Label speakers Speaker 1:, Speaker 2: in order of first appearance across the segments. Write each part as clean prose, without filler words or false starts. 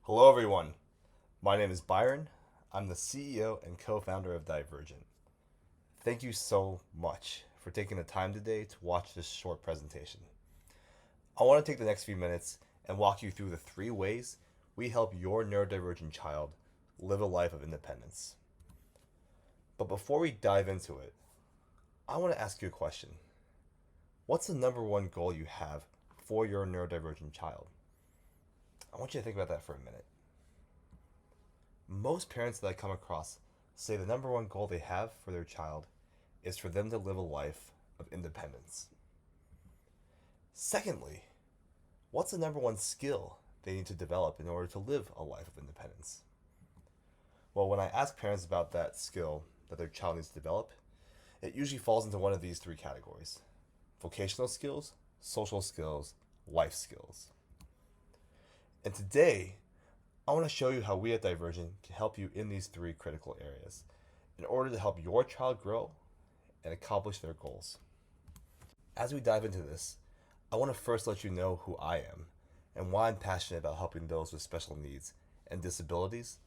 Speaker 1: Hello, everyone. My name is Byron. I'm the CEO and co founder of Divergent. Thank you so much for taking the time today to watch this short presentation. I want to take the next few minutes and walk you through the three ways we help your neurodivergent child live a life of independence. But before we dive into it, I want to ask you a question. What's the number one goal you have for your neurodivergent child? I want you to think about that for a minute. Most parents that I come across say the number one goal they have for their child is for them to live a life of independence. Secondly, what's the number one skill they need to develop in order to live a life of independence? Well, when I ask parents about that skill that their child needs to develop, it usually falls into one of these three categories: vocational skills, social skills, life skills. And today, I want to show you how we at Divergent can help you in these three critical areas in order to help your child grow and accomplish their goals. As we dive into this, I want to first let you know who I am and why I'm passionate about helping those with special needs and disabilities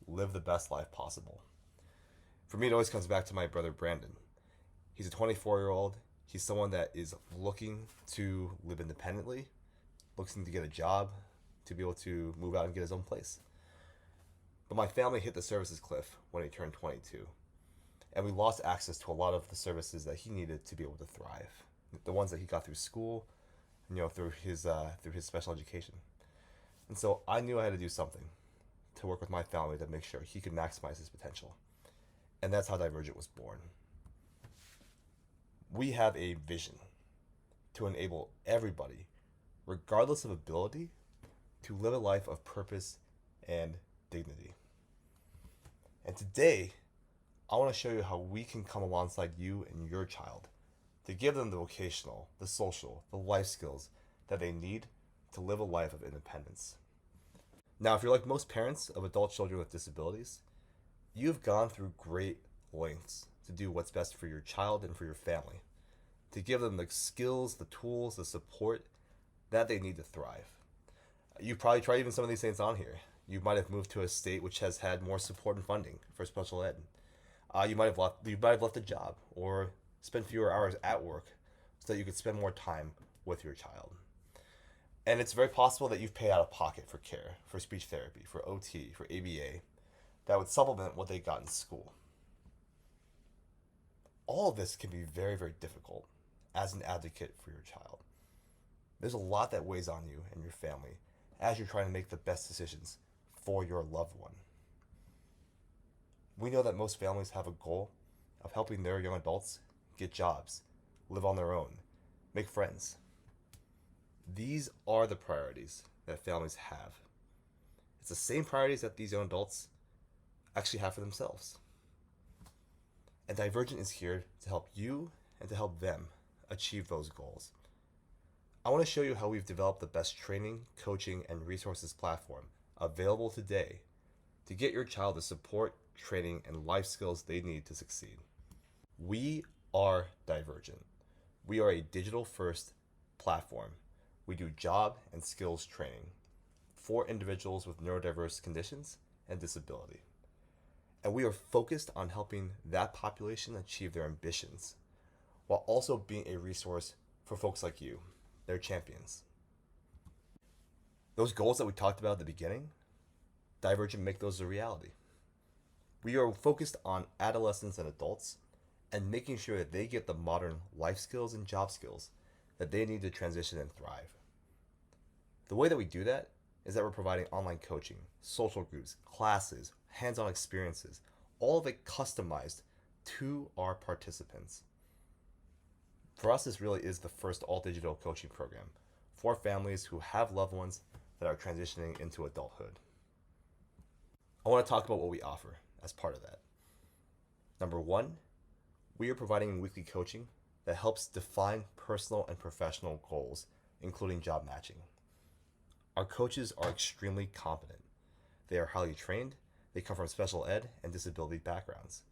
Speaker 1: live the best life possible. For me, it always comes back to my brother Brandon. He's a 24-year-old. He's someone that is looking to live independently, looking to get a job, to be able to move out and get his own place. But my family hit the services cliff when he turned 22, and we lost access to a lot of the services that he needed to be able to thrive. The ones that he got through school, through his special education. And so I knew I had to do something to work with my family to make sure he could maximize his potential. And that's how Divergent was born. We have a vision to enable everybody, regardless of ability, to live a life of purpose and dignity. And today, I want to show you how we can come alongside you and your child to give them the vocational, the social, the life skills that they need to live a life of independence. Now, if you're like most parents of adult children with disabilities, you've gone through great lengths to do what's best for your child and for your family, to give them the skills, the tools, the support that they need to thrive. You probably tried even some of these things on here. You might have moved to a state which has had more support and funding for special ed. You might have left a job or spent fewer hours at work so that you could spend more time with your child. And it's very possible that you've paid out of pocket for care, for speech therapy, for OT, for ABA, that would supplement what they got in school. All of this can be very, very difficult as an advocate for your child. There's a lot that weighs on you and your family as you're trying to make the best decisions for your loved one. We know that most families have a goal of helping their young adults get jobs, live on their own, make friends. These are the priorities that families have. It's the same priorities that these young adults actually have for themselves. And Divergent is here to help you and to help them achieve those goals. I want to show you how we've developed the best training, coaching, and resources platform available today to get your child the support, training, and life skills they need to succeed. We are Divergent. We are a digital-first platform. We do job and skills training for individuals with neurodiverse conditions and disability. And we are focused on helping that population achieve their ambitions, while also being a resource for folks like you, their champions. Those goals that we talked about at the beginning, Divergent make those a reality. We are focused on adolescents and adults and making sure that they get the modern life skills and job skills that they need to transition and thrive. The way that we do that is that we're providing online coaching, social groups, classes, hands-on experiences, all of it customized to our participants. For us, this really is the first all-digital coaching program for families who have loved ones that are transitioning into adulthood. I want to talk about what we offer as part of that. Number one, we are providing weekly coaching that helps define personal and professional goals, including job matching. Our coaches are extremely competent. They are highly trained, they come from special ed and disability backgrounds,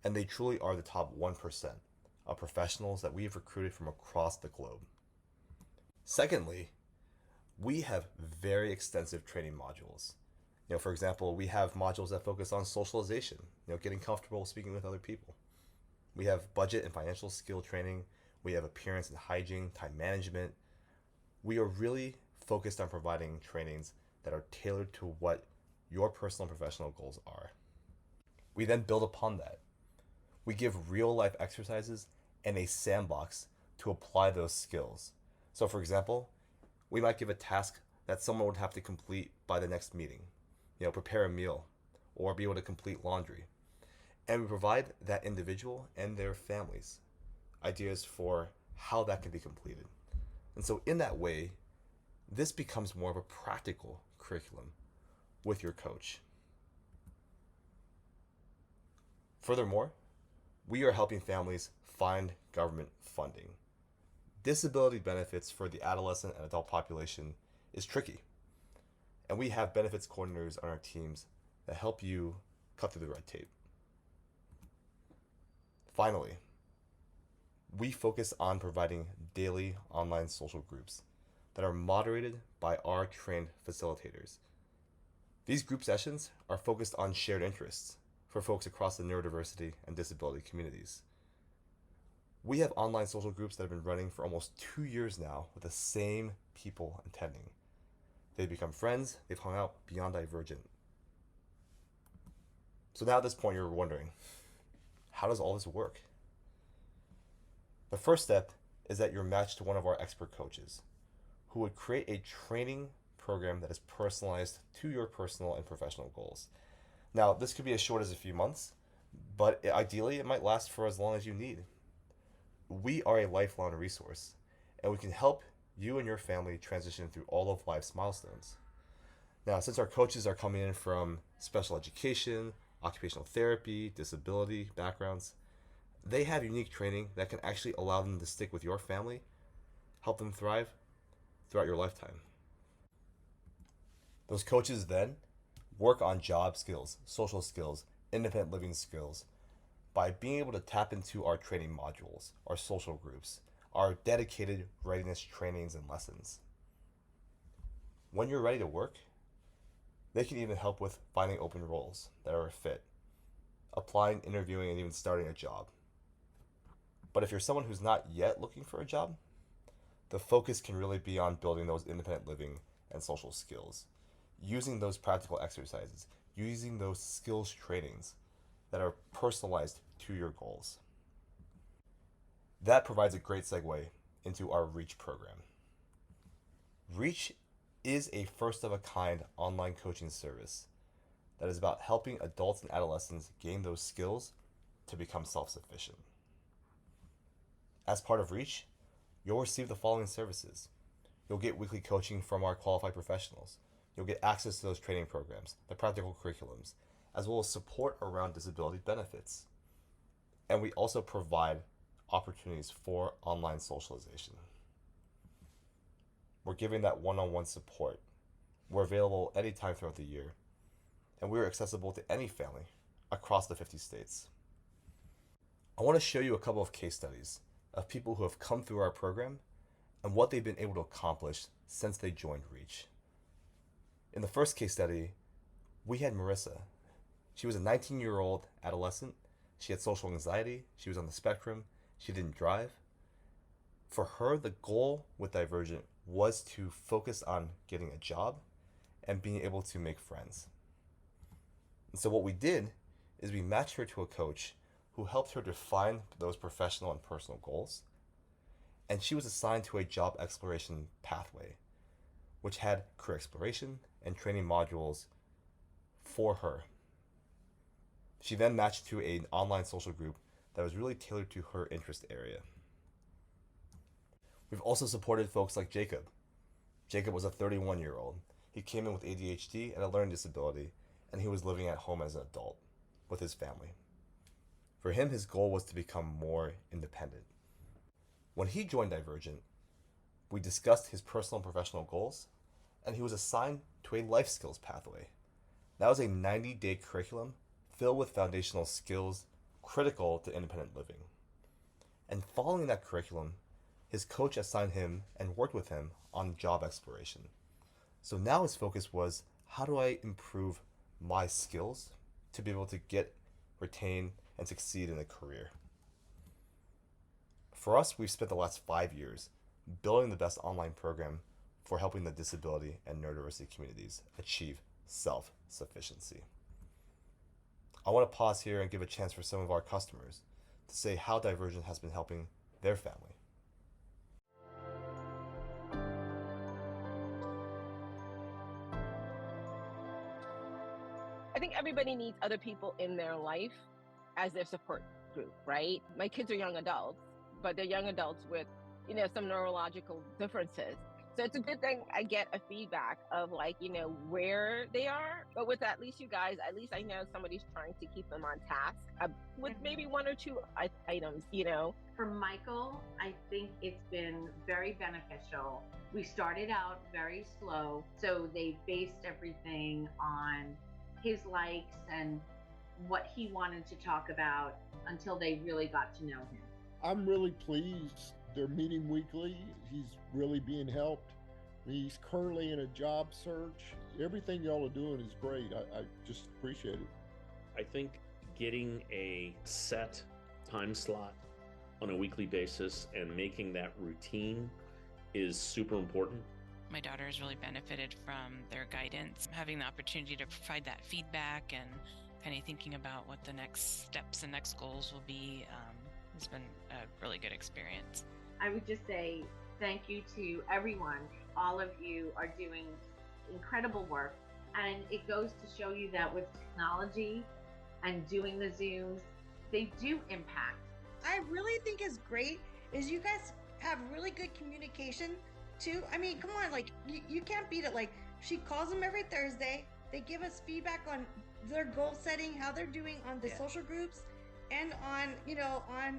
Speaker 1: and they truly are the top 1% of professionals that we have recruited from across the globe. Secondly, we have very extensive training modules For example, we have modules that focus on socialization, getting comfortable speaking with other people. We have budget and financial skill training. We have appearance and hygiene, time management. We are really focused on providing trainings that are tailored to what your personal and professional goals are. We then build upon that. We give real life exercises and a sandbox to apply those skills. So, for example, we might give a task that someone would have to complete by the next meeting, prepare a meal or be able to complete laundry. And we provide that individual and their families ideas for how that can be completed. And so, in that way, this becomes more of a practical curriculum with your coach. Furthermore, we are helping families find government funding. Disability benefits for the adolescent and adult population is tricky, and we have benefits coordinators on our teams that help you cut through the red tape. Finally, we focus on providing daily online social groups that are moderated by our trained facilitators. These group sessions are focused on shared interests for folks across the neurodiversity and disability communities. We have online social groups that have been running for almost 2 years now with the same people attending. They've become friends, they've hung out beyond Divergent. So now at this point you're wondering, how does all this work? The first step is that you're matched to one of our expert coaches who would create a training program that is personalized to your personal and professional goals. Now, this could be as short as a few months, but ideally it might last for as long as you need. We are a lifelong resource, and we can help you and your family transition through all of life's milestones. Now, since our coaches are coming in from special education, occupational therapy, disability backgrounds, they have unique training that can actually allow them to stick with your family, help them thrive throughout your lifetime. Those coaches then work on job skills, social skills, independent living skills by being able to tap into our training modules, our social groups, our dedicated readiness trainings and lessons. When you're ready to work, they can even help with finding open roles that are a fit, applying, interviewing, and even starting a job. But if you're someone who's not yet looking for a job, the focus can really be on building those independent living and social skills, using those practical exercises, using those skills trainings that are personalized to your goals. That provides a great segue into our REACH program. REACH is a first of a kind online coaching service that is about helping adults and adolescents gain those skills to become self-sufficient. As part of REACH, you'll receive the following services. You'll get weekly coaching from our qualified professionals. You'll get access to those training programs, the practical curriculums, as well as support around disability benefits. And we also provide opportunities for online socialization. We're giving that one-on-one support. We're available anytime throughout the year, and we're accessible to any family across the 50 states. I want to show you a couple of case studies of people who have come through our program and what they've been able to accomplish since they joined REACH. In the first case study, we had Marissa. She was a 19-year-old adolescent. She had social anxiety. She was on the spectrum. She didn't drive. For her, the goal with Divergent was to focus on getting a job and being able to make friends. And so what we did is we matched her to a coach who helped her define those professional and personal goals. And she was assigned to a job exploration pathway, which had career exploration and training modules for her. She then matched to an online social group that was really tailored to her interest area. We've also supported folks like Jacob. Jacob was a 31-year-old. He came in with ADHD and a learning disability, and he was living at home as an adult with his family. For him, his goal was to become more independent. When he joined Divergent, we discussed his personal and professional goals, and he was assigned to a life skills pathway. That was a 90-day curriculum filled with foundational skills critical to independent living. And following that curriculum, his coach assigned him and worked with him on job exploration. So now his focus was how do I improve my skills to be able to get, retain, and succeed in a career? For us, we've spent the last 5 years building the best online program for helping the disability and neurodiversity communities achieve self-sufficiency. I want to pause here and give a chance for some of our customers to say how Divergent has been helping their family.
Speaker 2: I think everybody needs other people in their life as their support group, right? My kids are young adults, but they're young adults with, some neurological differences. So it's a good thing I get a feedback of where they are. But with at least you guys, at least I know somebody's trying to keep them on task with maybe one or two items.
Speaker 3: For Michael, I think it's been very beneficial. We started out very slow, so they based everything on his likes and what he wanted to talk about until they really got to know him.
Speaker 4: I'm really pleased. They're meeting weekly. He's really being helped. He's currently in a job search. Everything y'all are doing is great. I just appreciate it.
Speaker 5: I think getting a set time slot on a weekly basis and making that routine is super important.
Speaker 6: My daughter has really benefited from their guidance, having the opportunity to provide that feedback and kind of thinking about what the next steps and next goals will be has been a really good experience.
Speaker 3: I would just say thank you to everyone. All of you are doing incredible work, and it goes to show you that with technology and doing the Zooms, they do impact.
Speaker 7: I really think is great is you guys have really good communication too. I mean, come on, you can't beat it. She calls them every Thursday. They give us feedback on their goal setting, how they're doing on the social groups and on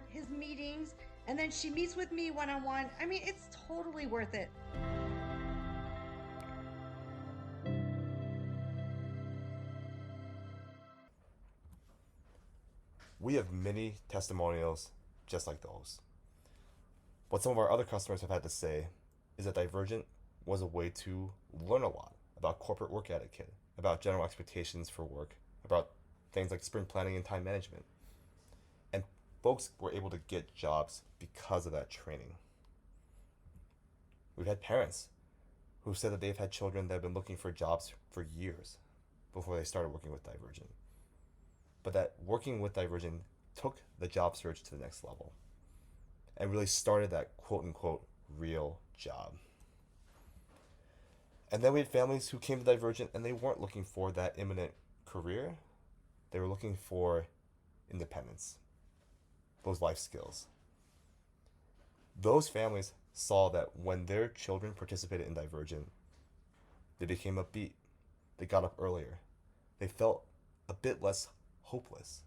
Speaker 7: his meetings. And then she meets with me one-on-one. I mean, it's totally worth it.
Speaker 1: We have many testimonials just like those. What some of our other customers have had to say is that Divergent was a way to learn a lot about corporate work etiquette, about general expectations for work, about things like sprint planning and time management. And folks were able to get jobs because of that training. We've had parents who said that they've had children that have been looking for jobs for years before they started working with Divergent. But that working with Divergent took the job search to the next level and really started that quote-unquote real job. And then we had families who came to Divergent and they weren't looking for that imminent career. They were looking for independence, those life skills. Those families saw that when their children participated in Divergent, they became upbeat. They got up earlier. They felt a bit less hopeless.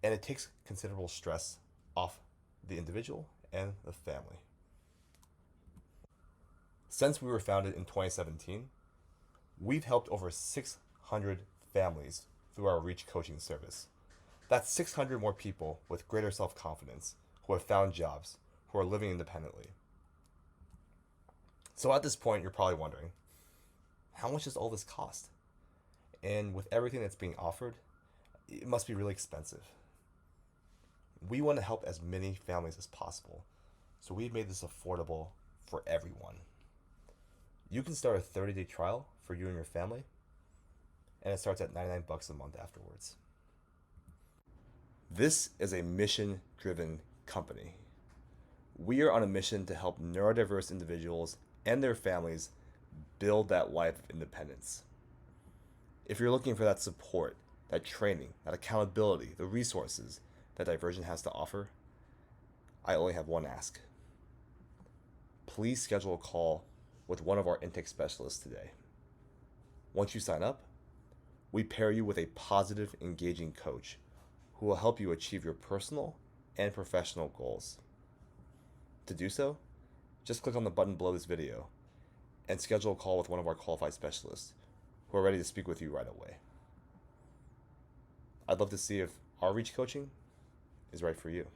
Speaker 1: And it takes considerable stress off the individual and the family. Since we were founded in 2017, we've helped over 600 families through our Reach coaching service. That's 600 more people with greater self-confidence who have found jobs, who are living independently. So at this point, you're probably wondering, how much does all this cost? And with everything that's being offered, it must be really expensive. We want to help as many families as possible, so we've made this affordable for everyone. You can start a 30-day trial for you and your family, and it starts at $99 a month afterwards. This is a mission-driven company. We are on a mission to help neurodiverse individuals and their families build that life of independence. If you're looking for that support, that training, that accountability, the resources that Divergent has to offer, I only have one ask. Please schedule a call with one of our intake specialists today. Once you sign up, we pair you with a positive, engaging coach who will help you achieve your personal and professional goals. To do so, just click on the button below this video and schedule a call with one of our qualified specialists who are ready to speak with you right away. I'd love to see if our Reach coaching is right for you.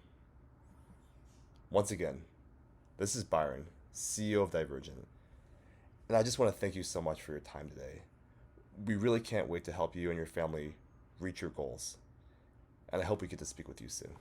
Speaker 1: Once again, this is Byron, CEO of Divergent, and I just want to thank you so much for your time today. We really can't wait to help you and your family reach your goals. And I hope we get to speak with you soon.